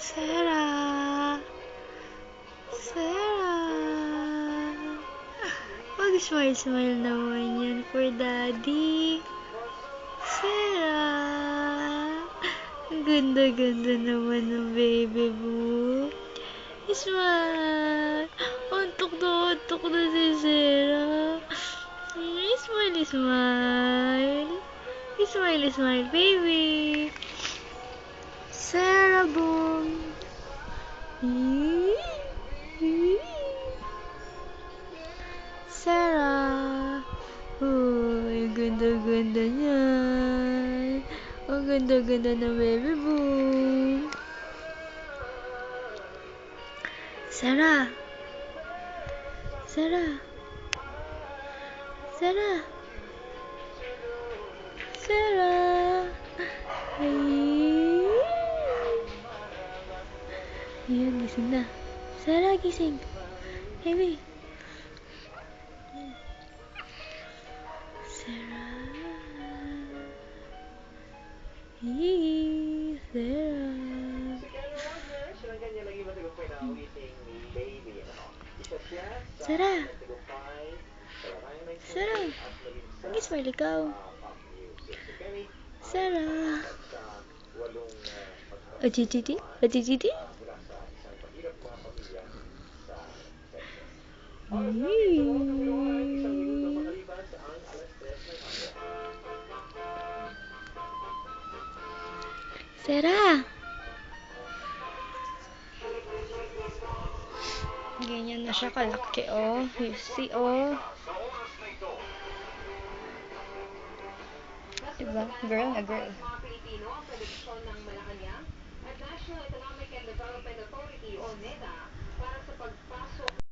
Sarah! Sarah! Mag-smile-smile naman yan for daddy. Sarah! Ang ganda-ganda naman ng baby boo. Smile! Antok na si Sarah. Smile, smile. Smile, smile, baby. Sarah boom. Sarah. Uy, ganda-ganda niyan. Ang ganda-ganda ng baby boom. Sarah. Sarah. Sarah. Sarah. Ayan, gising na. Sarah, gising. Baby. Sarah. Sarah. Sarah. Mag-smile ikaw. Sarah. Ajijiji? Ajijiji? Sarah. Ganyan na siya kalaki, oh. You see, oh. Diba? Girl na girl.